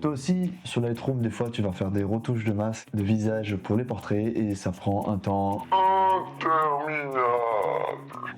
Toi aussi, sur Lightroom, des fois, tu vas faire des retouches de masque, de visage pour les portraits et ça prend un temps interminable.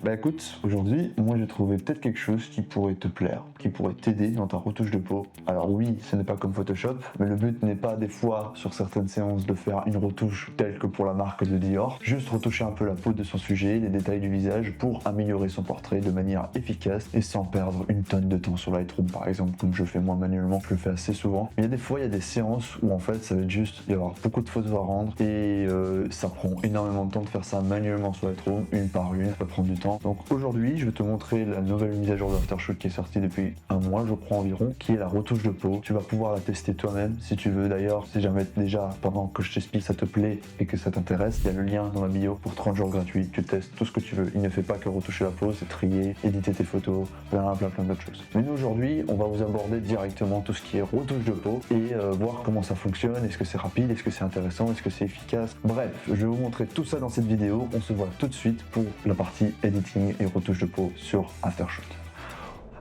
Bah écoute, aujourd'hui, moi j'ai trouvé peut-être quelque chose qui pourrait te plaire, qui pourrait t'aider dans ta retouche de peau. Alors oui, ce n'est pas comme Photoshop, mais le but n'est pas des fois, sur certaines séances, de faire une retouche telle que pour la marque de Dior, juste retoucher un peu la peau de son sujet, les détails du visage pour améliorer son portrait de manière efficace et sans perdre une tonne de temps sur Lightroom par exemple, comme je fais moi manuellement, je le fais assez souvent. Mais il y a des fois, il y a des séances où en fait ça va être juste, il y avoir beaucoup de photos à rendre et ça prend énormément de temps de faire ça manuellement sur Lightroom, une par une, ça prend du temps. Donc aujourd'hui, je vais te montrer la nouvelle mise à jour d'Aftershoot qui est sortie depuis un mois, je crois environ, qui est la retouche de peau. Tu vas pouvoir la tester toi-même si tu veux. D'ailleurs, si jamais déjà pendant que je t'explique ça te plaît et que ça t'intéresse, il y a le lien dans la bio pour 30 jours gratuits. Tu testes tout ce que tu veux. Il ne fait pas que retoucher la peau, c'est trier, éditer tes photos, plein d'autres choses. Mais nous aujourd'hui, on va vous aborder directement tout ce qui est retouche de peau et voir comment ça fonctionne. Est-ce que c'est rapide, est-ce que c'est intéressant, est-ce que c'est efficace. Bref, je vais vous montrer tout ça dans cette vidéo. On se voit tout de suite pour la partie editing et retouche de peau sur Aftershoot.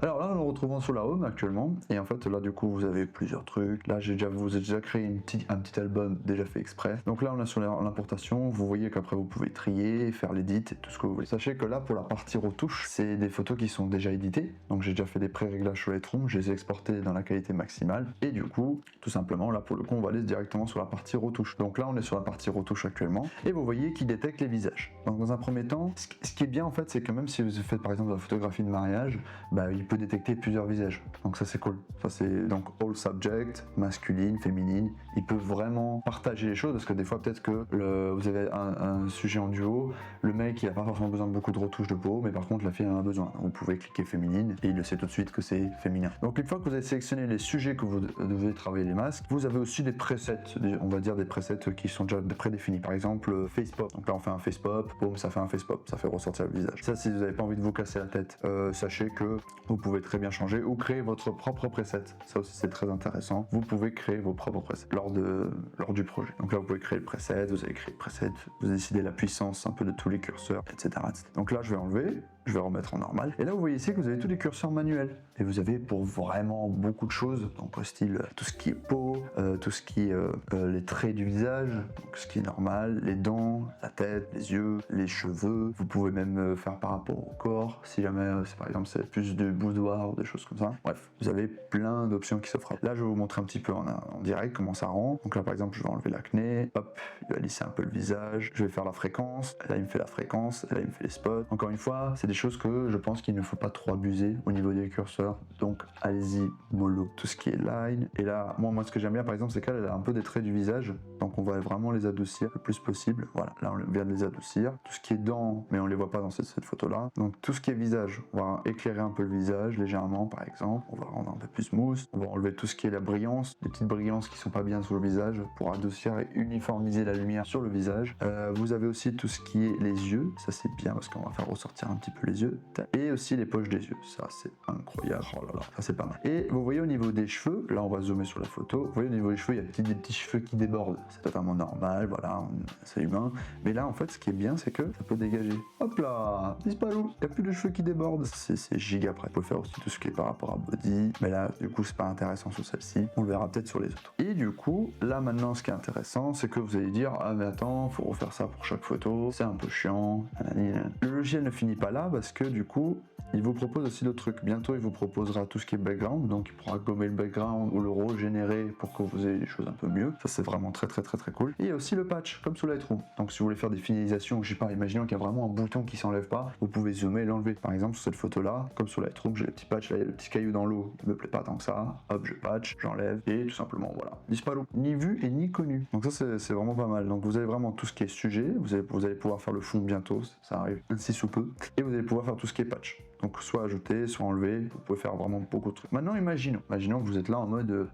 Alors là, nous nous retrouvons sur la home actuellement, et en fait là du coup vous avez plusieurs trucs. Là vous avez déjà créé un petit album déjà fait exprès. Donc là on est sur l'importation, vous voyez qu'après vous pouvez trier, faire l'édit et tout ce que vous voulez. Sachez que là pour la partie retouche, c'est des photos qui sont déjà éditées, donc j'ai déjà fait des pré-réglages sur Lightroom, je les ai exportés dans la qualité maximale, et du coup tout simplement là pour le coup on va aller directement sur la partie retouche. Donc là on est sur la partie retouche actuellement, et vous voyez qu'il détecte les visages. Donc dans un premier temps, ce qui est bien en fait, c'est que même si vous faites par exemple de la photographie de mariage, bah, il peut détecter plusieurs visages, donc ça c'est cool. Ça c'est donc all subject, masculine, féminine. Il peut vraiment partager les choses parce que des fois peut-être que vous avez un sujet en duo, le mec il a pas forcément besoin de beaucoup de retouches de peau, mais par contre la fille en a besoin. Vous pouvez cliquer féminine et il le sait tout de suite que c'est féminin. Donc une fois que vous avez sélectionné les sujets que vous devez travailler les masques, vous avez aussi des presets, on va dire des presets qui sont déjà prédéfinis. Par exemple face pop. Donc là on fait un face pop, boum, ça fait un face pop, ça fait ressortir le visage. Ça si vous n'avez pas envie de vous casser la tête, sachez que vous pouvez très bien changer ou créer votre propre preset. Ça aussi c'est très intéressant. Vous pouvez créer vos propres presets lors du projet. Donc là vous pouvez créer le preset, vous avez créé le preset, vous décidez la puissance un peu de tous les curseurs, etc. Donc là je vais enlever, je vais remettre en normal. Et là vous voyez ici que vous avez tous les curseurs manuels. Et vous avez pour vraiment beaucoup de choses, donc style tout ce qui est peau, tout ce qui est les traits du visage, donc ce qui est normal, les dents, la tête, les yeux, les cheveux. Vous pouvez même faire par rapport au corps, si jamais par exemple c'est plus de boudoir ou des choses comme ça. Bref, vous avez plein d'options qui s'offrent. Là je vais vous montrer un petit peu en direct comment ça rend. Donc là par exemple je vais enlever l'acné, hop, il va lisser un peu le visage, je vais faire la fréquence, là il me fait la fréquence, là il me fait les spots. Encore une fois, c'est des choses que je pense qu'il ne faut pas trop abuser au niveau des curseurs, donc allez-y mollo. Tout ce qui est line, et là moi ce que j'aime bien par exemple c'est qu'elle a un peu des traits du visage, donc on va vraiment les adoucir le plus possible. Voilà, là on vient de les adoucir. Tout ce qui est dents, mais on les voit pas dans cette photo là. Donc tout ce qui est visage, on va éclairer un peu le visage légèrement par exemple, on va rendre un peu plus smooth, on va enlever tout ce qui est la brillance, les petites brillances qui sont pas bien sur le visage pour adoucir et uniformiser la lumière sur le visage. Vous avez aussi tout ce qui est les yeux, ça c'est bien parce qu'on va faire ressortir un petit peu les yeux, et aussi les poches des yeux, ça c'est incroyable, oh là là, ça c'est pas mal. Et vous voyez au niveau des cheveux, là on va zoomer sur la photo, vous voyez au niveau des cheveux il y a des petits cheveux qui débordent, c'est totalement normal, voilà, c'est humain, mais là en fait ce qui est bien c'est que ça peut dégager, hop là, disparu, il n'y a plus de cheveux qui débordent, c'est giga prêt. Vous pouvez faire aussi tout ce qui est par rapport à body, mais là du coup c'est pas intéressant sur celle-ci, on le verra peut-être sur les autres. Et du coup là maintenant ce qui est intéressant c'est que vous allez dire ah mais attends, faut refaire ça pour chaque photo, c'est un peu chiant, nanani. Le logiciel ne finit pas là parce que du coup il vous propose aussi d'autres trucs. Bientôt il vous proposera tout ce qui est background, donc il pourra gommer le background ou le régénérer pour que vous ayez des choses un peu mieux. Ça c'est vraiment très cool. Et il y a aussi le patch comme sous Lightroom. Donc si vous voulez faire des finalisations, je sais pas, imaginons qu'il y a vraiment un bouton qui s'enlève pas, vous pouvez zoomer et l'enlever. Par exemple sur cette photo là, comme sur Lightroom, j'ai le petit patch là, il y a le petit caillou dans l'eau, il me plaît pas tant que ça. Hop, je patch, j'enlève et tout simplement voilà, disparu, ni vu et ni connu. Donc ça c'est vraiment pas mal. Donc vous avez vraiment tout ce qui est sujet, vous allez pouvoir faire le fond bientôt, ça arrive ainsi sous peu, et vous allez pouvoir faire tout ce qui est patch. Donc soit ajouter, soit enlever, vous pouvez faire vraiment beaucoup de trucs. Maintenant imaginons que vous êtes là en mode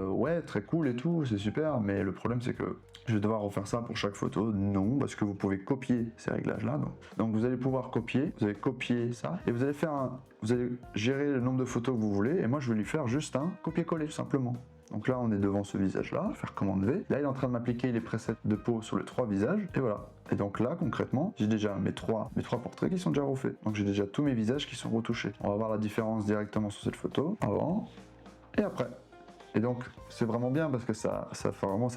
ouais très cool et tout, c'est super, mais le problème c'est que je vais devoir refaire ça pour chaque photo. Non, parce que vous pouvez copier ces réglages là. Donc vous allez pouvoir copier, vous allez copier ça, et vous allez faire vous allez gérer le nombre de photos que vous voulez, et moi je vais lui faire juste un copier-coller tout simplement. Donc là on est devant ce visage là, faire commande V, là il est en train de m'appliquer les presets de peau sur les 3 visages, et voilà. Et donc là concrètement, j'ai déjà mes trois portraits qui sont déjà refaits, donc j'ai déjà tous mes visages qui sont retouchés. On va voir la différence directement sur cette photo, avant et après. Et donc c'est vraiment bien parce que ça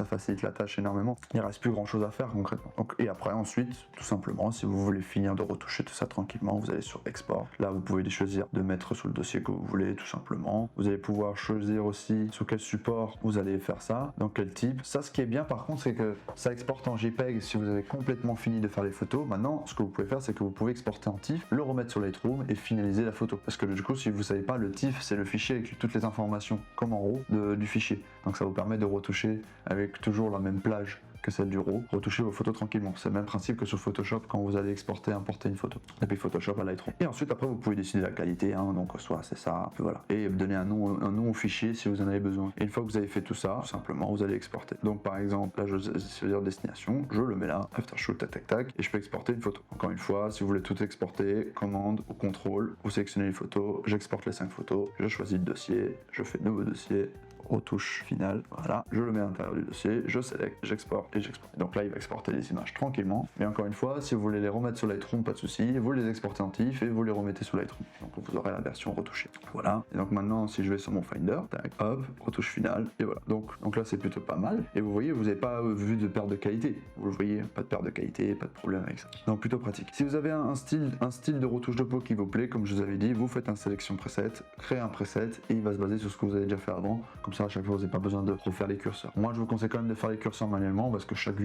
facilite la tâche énormément. Il ne reste plus grand chose à faire concrètement. Donc, et après ensuite, tout simplement, si vous voulez finir de retoucher tout ça tranquillement, vous allez sur export. Là vous pouvez choisir de mettre sur le dossier que vous voulez tout simplement. Vous allez pouvoir choisir aussi sur quel support vous allez faire ça, dans quel type. Ça, ce qui est bien par contre, c'est que ça exporte en JPEG si vous avez complètement fini de faire les photos. Maintenant, ce que vous pouvez faire, c'est que vous pouvez exporter en TIFF, le remettre sur Lightroom et finaliser la photo. Parce que du coup, si vous savez pas, le TIFF, c'est le fichier avec toutes les informations, comme en RAW, du fichier. Donc ça vous permet de retoucher avec toujours la même plage que celle du RAW, retoucher vos photos tranquillement. C'est le même principe que sur Photoshop quand vous allez exporter, importer une photo. Et puis Photoshop à Lightroom. Et ensuite, après, vous pouvez décider la qualité, hein, donc soit c'est ça, voilà. Et donner un nom au fichier si vous en avez besoin. Et une fois que vous avez fait tout ça, tout simplement, vous allez exporter. Donc par exemple, là, je vais dire destination, je le mets là, aftershoot, tac, tac, tac, et je peux exporter une photo. Encore une fois, si vous voulez tout exporter, commande ou contrôle, vous sélectionnez les photos, j'exporte les 5 photos, je choisis le dossier, je fais nouveau dossier, retouche finale, voilà, je le mets à l'intérieur du dossier, je sélectionne, j'exporte et j'exporte. Donc là, il va exporter les images tranquillement. Mais encore une fois, si vous voulez les remettre sur Lightroom, pas de souci, vous les exportez en TIFF et vous les remettez sur Lightroom. Donc vous aurez la version retouchée. Voilà. Et donc maintenant, si je vais sur mon Finder, tac, hop, retouche finale, et voilà. Donc là, c'est plutôt pas mal. Et vous voyez, vous n'avez pas vu de perte de qualité. Vous le voyez, pas de perte de qualité, pas de problème avec ça. Donc plutôt pratique. Si vous avez un style de retouche de peau qui vous plaît, comme je vous avais dit, vous faites un sélection preset, créez un preset et il va se baser sur ce que vous avez déjà fait avant. Comme ça, à chaque fois, vous n'avez pas besoin de refaire les curseurs. Moi, je vous conseille quand même de faire les curseurs manuellement parce que chaque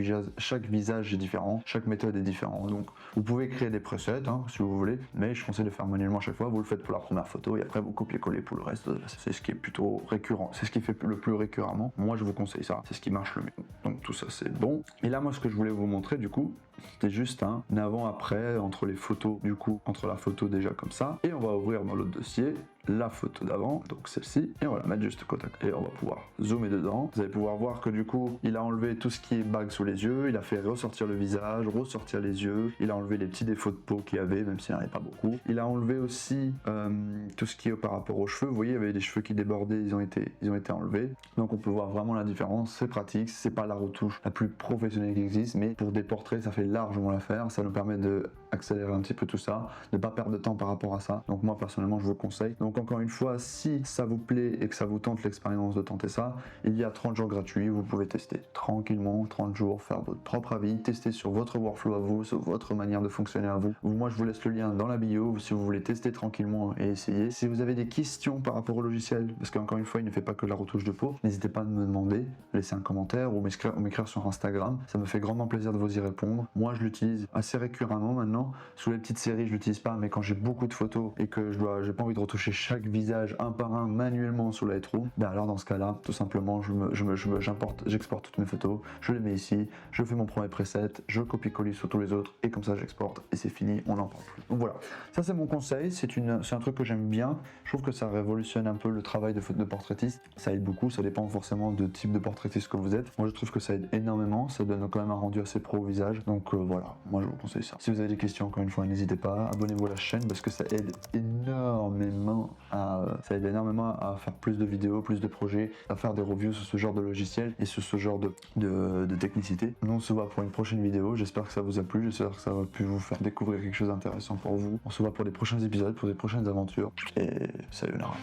visage est différent, chaque méthode est différente. Donc, vous pouvez créer des presets hein, si vous voulez, mais je conseille de faire manuellement à chaque fois. Vous le faites pour la première photo et après vous copiez-collez pour le reste. C'est ce qui est plutôt récurrent, c'est ce qui fait le plus récurremment. Moi, je vous conseille ça, c'est ce qui marche le mieux. Donc tout ça, c'est bon. Et là, moi, ce que je voulais vous montrer, du coup, c'était juste un avant-après entre les photos, du coup, entre la photo déjà comme ça, et on va ouvrir dans l'autre dossier la photo d'avant, donc celle-ci, et on va la mettre juste côte à côte. Et on va pouvoir zoomer dedans. Vous allez pouvoir voir que du coup, il a enlevé tout ce qui est bague sous les yeux, il a fait ressortir le visage, ressortir les yeux, il a enlevé les petits défauts de peau qu'il y avait, même s'il n'y en avait pas beaucoup. Il a enlevé aussi tout ce qui est par rapport aux cheveux. Vous voyez, il y avait des cheveux qui débordaient, ils ont été enlevés. Donc on peut voir vraiment la différence, c'est pratique, c'est pas la retouche la plus professionnelle qui existe, mais pour des portraits, ça fait largement l'affaire, ça nous permet de accélérer un petit peu tout ça, de pas perdre de temps par rapport à ça. Donc moi personnellement, je vous le conseille. Donc encore une fois, si ça vous plaît et que ça vous tente l'expérience de tenter ça, il y a 30 jours gratuits, vous pouvez tester tranquillement, 30 jours, faire votre propre avis, tester sur votre workflow à vous, sur votre manière de fonctionner à vous. Moi, je vous laisse le lien dans la bio si vous voulez tester tranquillement et essayer. Si vous avez des questions par rapport au logiciel, parce qu'encore une fois, il ne fait pas que la retouche de peau, n'hésitez pas à me demander, laisser un commentaire ou m'écrire sur Instagram. Ça me fait grandement plaisir de vous y répondre. Moi, je l'utilise assez récurremment maintenant. Sous les petites séries, je l'utilise pas, mais quand j'ai beaucoup de photos et que j'ai pas envie de retoucher chaque visage un par un manuellement sur Lightroom, ben alors dans ce cas-là, tout simplement, j'exporte toutes mes photos, je les mets ici, je fais mon premier preset, je copie-colle sur tous les autres et comme ça j'exporte et c'est fini, on n'en parle plus. Donc voilà, ça c'est mon conseil, c'est un truc que j'aime bien. Je trouve que ça révolutionne un peu le travail de portraitiste. Ça aide beaucoup, ça dépend forcément de type de portraitiste que vous êtes. Moi je trouve que ça aide énormément, ça donne quand même un rendu assez pro au visage. Donc voilà, moi je vous conseille ça. Si vous avez des questions, encore une fois, n'hésitez pas, abonnez-vous à la chaîne parce que ça aide énormément à faire plus de vidéos, plus de projets, à faire des reviews sur ce genre de logiciel et sur ce genre de technicité. Nous on se voit pour une prochaine vidéo, j'espère que ça vous a plu, j'espère que ça va pu vous faire découvrir quelque chose d'intéressant pour vous. On se voit pour des prochains épisodes, pour des prochaines aventures et sayonara.